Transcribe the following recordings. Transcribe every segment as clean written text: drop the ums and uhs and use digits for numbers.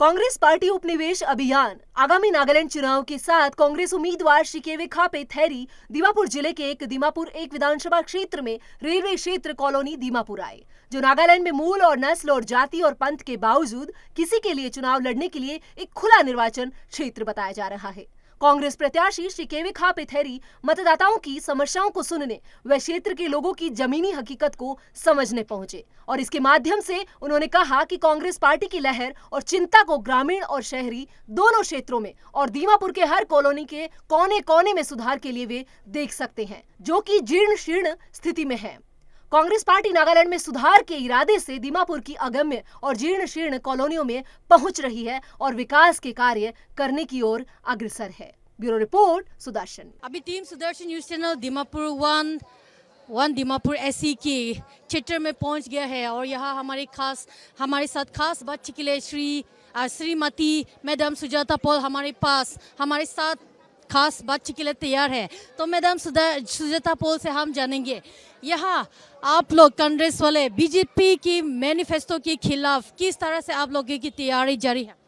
Congress party उपनिवेश अभियान आगामी नागालैंड चुनाव के साथ कांग्रेस उम्मीदवार श्री केवे खापे थैरी दीमापुर जिले के दीमापुर एक विधानसभा क्षेत्र में रेलवे क्षेत्र कॉलोनी दीमापुर आए, जो नागालैंड में मूल और नस्ल और जाति और पंथ के बावजूद किसी के लिए चुनाव लड़ने के लिए एक खुला निर्वाचन क्षेत्र बताया जा रहा है। कांग्रेस प्रत्याशी श्री केवे खापे थैरी मतदाताओं की समस्याओं को सुनने व क्षेत्र के लोगों की जमीनी हकीकत को समझने पहुंचे और इसके माध्यम से उन्होंने कहा कि कांग्रेस पार्टी की लहर और चिंता को ग्रामीण और शहरी दोनों क्षेत्रों में और दीमापुर के हर कॉलोनी के कोने कोने में सुधार के लिए वे देख सकते हैं, जो कि जीर्ण शीर्ण स्थिति में है। कांग्रेस पार्टी नागालैंड में सुधार के इरादे से दीमापुर की अगम्य और जीर्ण शीर्ण कॉलोनियों में पहुंच रही है और विकास के कार्य करने की ओर अग्रसर है। Bureau report Sudarshan. अभी team Sudarshan news channel Dimapur one Dimapur SC की क्षेत्र में पहुंच गया है और यहाँ हमारे साथ खास बातचीत के लिए श्रीमती मैडम सुजाता पॉल हमारे साथ खास बातचीत के लिए तैयार है। तो मैडम सुजाता पॉल से हम जानेंगे, यहाँ आप लोग कांग्रेस वाले बीजेपी की मैनिफेस्टो के खिलाफ किस तरह से आप लोगों की तैयारी जारी है?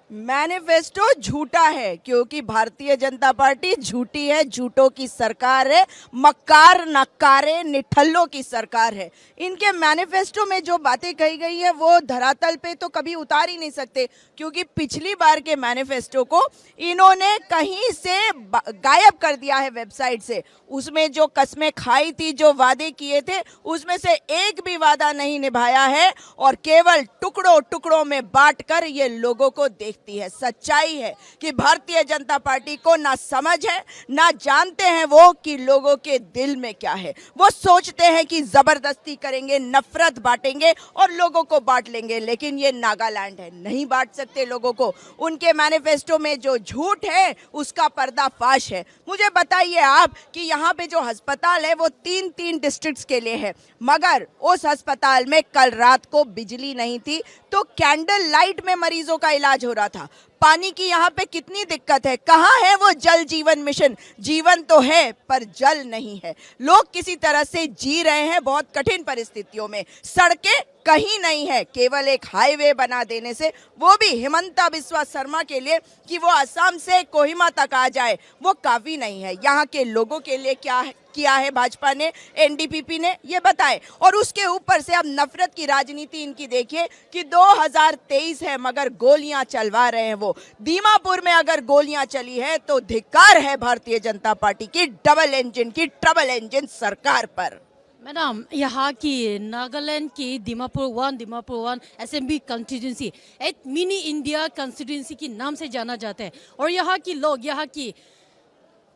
मैनिफेस्टो झूठा है क्योंकि भारतीय जनता पार्टी झूठी है, झूठों की सरकार है, मक्कार नक्कारे निठल्लों की सरकार है। इनके मैनिफेस्टो में जो बातें कही गई है वो धरातल पे तो कभी उतार ही नहीं सकते, क्योंकि पिछली बार के मैनिफेस्टो को इन्होंने कहीं से गायब कर दिया है वेबसाइट से। उसमें जो कस्में खाई थी, जो वादे किए थे, उसमें से एक भी वादा नहीं निभाया है और केवल टुकड़ों टुकड़ों में बांटकर ये लोगों को देखती है। सच्चाई है कि भारतीय जनता पार्टी को ना समझ है, ना जानते हैं वो कि लोगों के दिल में क्या है। वो सोचते हैं कि जबरदस्ती करेंगे, नफरत बांटेंगे और लोगों को बांट लेंगे, लेकिन ये नागालैंड है, नहीं बांट सकते लोगों को। उनके मैनिफेस्टो में जो झूठ है उसका पर्दाफाश है। मुझे बताइए आप कि यहाँ पे जो अस्पताल है वो 3 डिस्ट्रिक्ट्स के लिए है, मगर उस अस्पताल में कल रात को बिजली नहीं थी तो कैंडल लाइट में मरीजों का इलाज हो रहा था। पानी की यहाँ पे कितनी दिक्कत है, कहाँ है वो जल जीवन मिशन? जीवन तो है पर जल नहीं है। लोग किसी तरह से जी रहे हैं बहुत कठिन परिस्थितियों में। सड़कें कहीं नहीं है, केवल एक हाईवे बना देने से, वो भी हिमंता बिस्वा शर्मा के लिए कि वो असम से कोहिमा तक आ जाए, वो काफी नहीं है। यहाँ के लोगों के लिए क्या किया है भाजपा ने, एनडीपीपी ने, ये बताए। और उसके ऊपर से अब नफरत की राजनीति इनकी देखिए कि 2023 है मगर गोलियां चलवा रहे हैं वो। दीमापुर में अगर गोलियां चली है तो धिक्कार है भारतीय जनता पार्टी की ट्रबल इंजन सरकार पर। मैडम, यहाँ की नागालैंड की दीमापुर वन एसएमबी कंस्टिट्यूंसी एक मिनी इंडिया कंस्टिट्यूंसी के नाम से जाना जाता है और यहाँ की लोग यहाँ की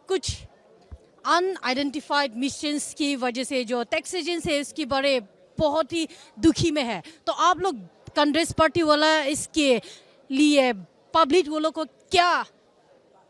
कुछ अनआइडेंटिफाइड मिशंस की वजह से जो टैक्सेशन है उसके बारे बहुत ही दुखी में है। तो आप लोग कांग्रेस पार्टी वाला इसके लिए पब्लिक वालों को क्या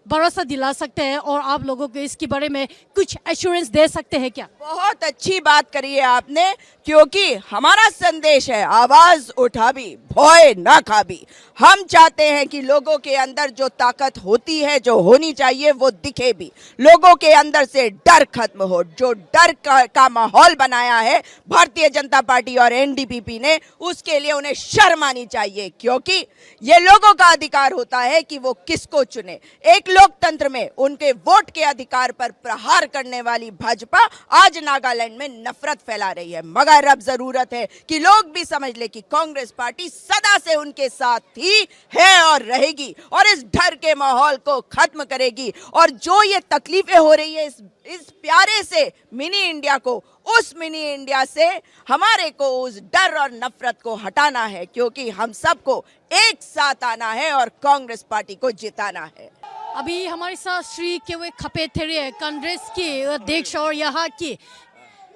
भरोसा दिला सकते हैं और आप लोगों को इसके बारे में कुछ एश्योरेंस दे सकते हैं क्या? बहुत अच्छी बात करी है आपने, क्योंकि हमारा संदेश है आवाज उठा भी भय ना खा भी। हम चाहते हैं कि लोगों के अंदर जो ताकत होती है, जो होनी चाहिए, वो दिखे भी। लोगों के अंदर से डर खत्म हो। जो डर का माहौल बनाया है भारतीय जनता पार्टी और एनडीपीपी ने, उसके लिए उन्हें शर्म आनी चाहिए, क्योंकि ये लोगों का अधिकार होता है कि वो किसको चुने। एक लोकतंत्र में उनके वोट के अधिकार पर प्रहार करने वाली भाजपा आज नागालैंड में नफरत फैला रही है। मगर अब जरूरत है कि लोग भी समझ ले कि कांग्रेस पार्टी सदा से उनके साथ थी, है और रहेगी और इस डर के माहौल को खत्म करेगी। और जो ये तकलीफें हो रही है इस प्यारे से मिनी इंडिया को, उस मिनी इंडिया से हमारे को उस डर और नफरत को हटाना है, क्योंकि हम सबको एक साथ आना है और कांग्रेस पार्टी को जिताना है। अभी हमारे साथ श्री केवे खापे थैरी कांग्रेस के अध्यक्ष और यहाँ की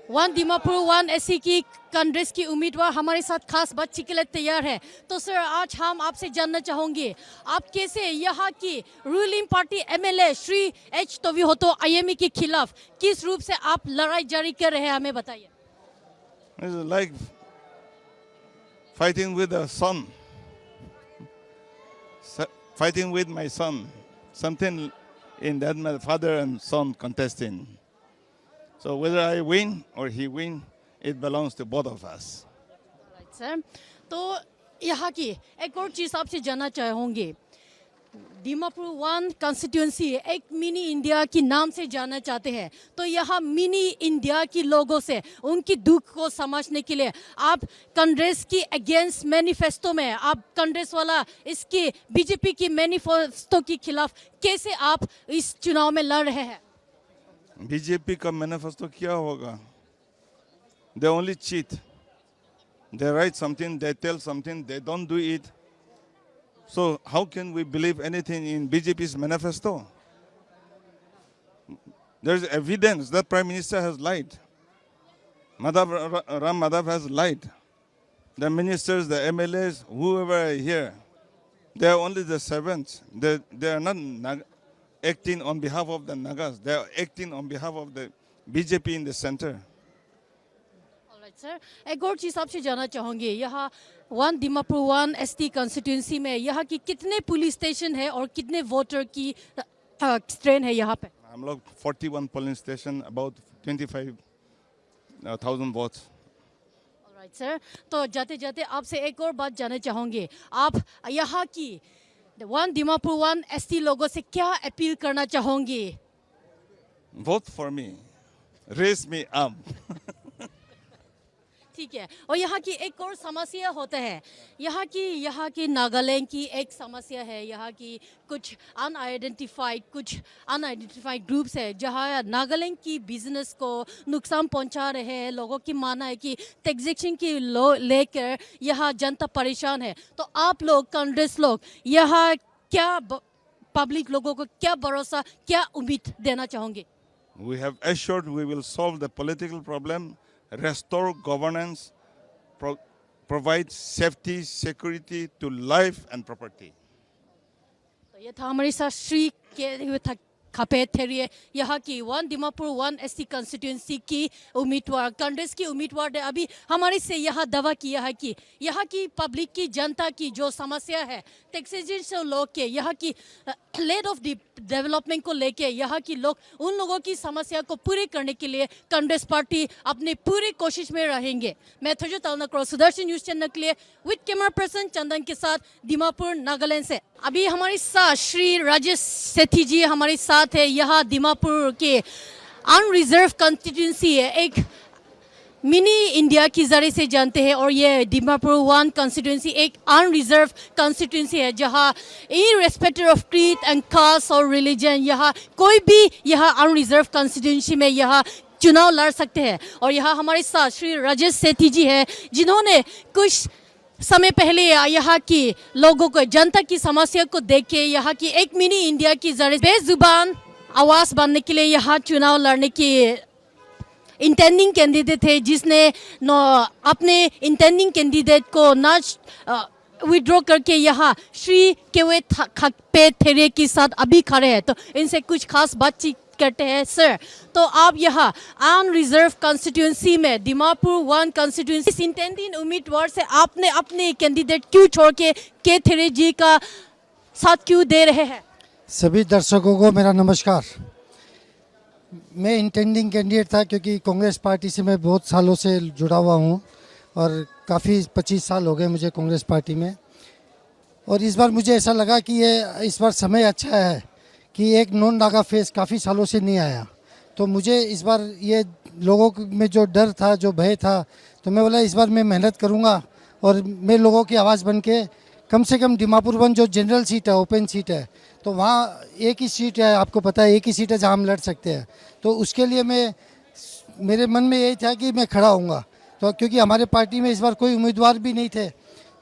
दीमापुर वन एससी की कांग्रेस की उम्मीदवार हमारे साथ खास बातचीत के लिए तैयार है। तो सर, आज हम आपसे जानना चाहेंगे आप कैसे यहाँ की ruling party MLA Shri H Tovihoto Ayemi के खिलाफ किस रूप से आप लड़ाई जारी कर रहे हैं, हमें बताइए। Like fighting with the sun, fighting with my son, something in that my father and son contesting. So whether I win or he win, it belongs to both of us. Right, sir. तो यहाँ की एक और चीज़ आपसे जानना चाहूँगी। Dimapur one constituency एक mini India के नाम से जाना चाहते हैं, तो यहाँ मिनी इंडिया के लोगों से उनकी दुख को समझने के लिए आप कांग्रेस की अगेंस्ट मैनिफेस्टो में, आप कांग्रेस वाला इसके बीजेपी की मैनिफेस्टो के खिलाफ कैसे आप इस चुनाव में लड़ रहे हैं? बीजेपी का मैनिफेस्टो क्या होगा? They only cheat. They write something, they tell something, they don't do it. So how can we believe anything in BJP's manifesto? There's evidence that Prime Minister has lied. Ram Madhav has lied. The ministers, the MLAs, whoever are here, they are only the servants. They are not acting on behalf of the Nagas. They are acting on behalf of the BJP in the center. Sir, एक और चीज़ आपसे जानना चाहूँगी, यहाँ one Dimapur one ST constituency में यहाँ की कितने पुलिस स्टेशन है और कितने वोटर की स्ट्रेन है यहाँ पे? हम लोग 41 polling station, about 25,000 votes. Alright sir, तो जाते जाते आपसे एक और बात जानना चाहूँगी, आप यहाँ की वन दीमापुर वन एसटी लोगों से क्या अपील करना चाहोगे? Vote for me. Raise me up. ठीक है, और यहाँ की एक और समस्या होता है, यहाँ की नागालैंड की एक समस्या है, यहाँ की कुछ अनआइडेंटिफाइड ग्रुप्स है जहाँ नागालैंड की बिजनेस को नुकसान पहुँचा रहे हैं। लोगों की मानना है कि टैक्सेशन की लेकर यहाँ जनता परेशान है। तो आप लोग कांग्रेस लोग यहाँ क्या पब्लिक लोगों को क्या भरोसा, क्या उम्मीद देना चाहोगे? We have assured we will solve the political problem, restore governance, provide safety, security to life and property. तो ये था हमारे साथ श्री के खपे थेरिए, यहाँ की one Dimapur one ST constituency की उम्मीदवार, कांग्रेस की उम्मीदवार ने अभी हमारे से यहाँ दावा किया है कि यहाँ की पब्लिक की जनता की जो समस्या है टैक्सेशन से लोग के यहाँ की लेड ऑफ डेवलपमेंट को लेके यहाँ की लोग उन लोगों की समस्या को पूरी करने के लिए कांग्रेस पार्टी अपनी पूरी कोशिश में रहेंगे। मैं थजो तालनक्रो सुदर्शन न्यूज चैनल के लिए विद कैमरा पर्सन चंदन के साथ दीमापुर नागालैंड से। अभी हमारे साथ श्री राजेश सेठी जी हमारे साथ है। यहाँ दीमापुर के अनरिजर्व कॉन्स्टिट्यूंसी है, एक मिनी इंडिया की जरिए से जानते हैं, और ये दीमापुर वन कॉन्स्टिट्यूंसी एक अनरिजर्व कॉन्स्टिट्यूंसी है जहाँ irrespective of creed and caste और रिलीजन यहाँ कोई भी यहाँ अनरिजर्व कॉन्स्टिट्यूंसी में यहाँ चुनाव लड़ सकते हैं। और यहाँ हमारे साथ श्री राजेश सेठी जी है जिन्होंने कुछ समय पहले यहाँ की लोगों को जनता की समस्या को देख के यहाँ की एक मिनी इंडिया की जरिए बेजुबान आवाज़ बनने के लिए यहाँ चुनाव लड़ने की इंटेंडिंग कैंडिडेट थे, जिसने अपने इंटेंडिंग कैंडिडेट को न विड्रॉ करके यहाँ श्री केवे खपे थेरे के साथ अभी खड़े हैं। तो इनसे कुछ खास बातचीत करते हैं। सर, तो आप यहाँ अनरिजर्व कॉन्स्टिट्यूंसी में दीमापुर वन कॉन्स्टिट्यूंसी इस इंटेंडिंग उम्मीदवार से आपने अपने कैंडिडेट क्यों छोड़ के थेरे जी का साथ क्यों दे रहे हैं? सभी दर्शकों को मेरा नमस्कार। मैं इंटेंडिंग कैंडिडेट था क्योंकि कांग्रेस पार्टी से मैं बहुत सालों से जुड़ा हुआ हूँ और काफ़ी 25 साल हो गए मुझे कांग्रेस पार्टी में। और इस बार मुझे ऐसा लगा कि ये इस बार समय अच्छा है कि एक नॉन नागा फेस काफ़ी सालों से नहीं आया, तो मुझे इस बार ये लोगों में जो डर था, जो भय था, तो मैं बोला इस बार मैं मेहनत करूँगा और मैं लोगों की आवाज़ बन के कम से कम दीमापुर वन जो जनरल सीट है, ओपन सीट है, तो वहाँ एक ही सीट है, आपको पता है एक ही सीट है जहाँ हम लड़ सकते हैं। तो उसके लिए मेरे मन में यही था कि मैं खड़ा होऊंगा, तो क्योंकि हमारे पार्टी में इस बार कोई उम्मीदवार भी नहीं थे,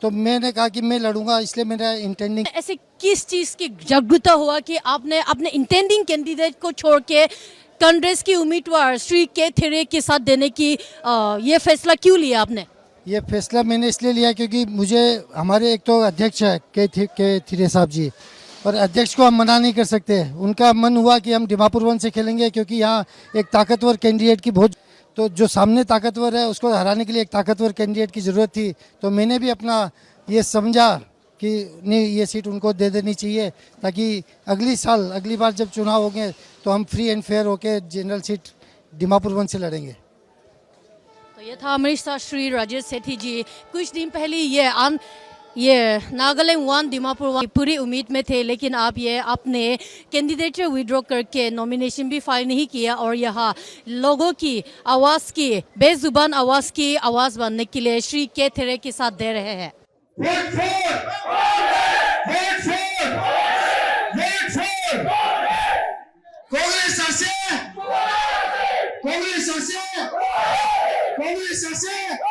तो मैंने कहा कि मैं लड़ूंगा, इसलिए मेरा इंटेंडिंग। ऐसे किस चीज़ की जागरूकता हुआ कि आपने अपने इंटेंडिंग कैंडिडेट को छोड़ के कांग्रेस की उम्मीदवार श्री के थेरे के साथ देने की ये फैसला क्यों लिया आपने? ये फैसला मैंने इसलिए लिया क्योंकि मुझे हमारे एक तो अध्यक्ष है के थेरे साहब जी, और अध्यक्ष को हम मना नहीं कर सकते। उनका मन हुआ कि हम दीमापुर वन से खेलेंगे क्योंकि यहाँ एक ताकतवर कैंडिडेट की बहुत, तो जो सामने ताकतवर है उसको हराने के लिए एक ताकतवर कैंडिडेट की ज़रूरत थी। तो मैंने भी अपना ये समझा कि नहीं, ये सीट उनको दे देनी चाहिए ताकि अगली बार जब चुनाव होंगे तो हम फ्री एंड फेयर होकर जनरल सीट दीमापुर वन से लड़ेंगे। तो ये था हमारे साथ श्री राजेश सेठी जी। कुछ दिन पहले ये ये नागालैंड 1 दीमापुर 1 पूरी उम्मीद में थे, लेकिन आप ये अपने कैंडिडेचर विड्रॉ करके नॉमिनेशन भी फाइल नहीं किया और यहाँ लोगों की आवाज़ की बेजुबान आवाज़ की आवाज़ बनने के लिए श्री के थेरे के साथ दे रहे हैं। कांग्रेस आसे कांग्रेस आसे कांग्रेस आसे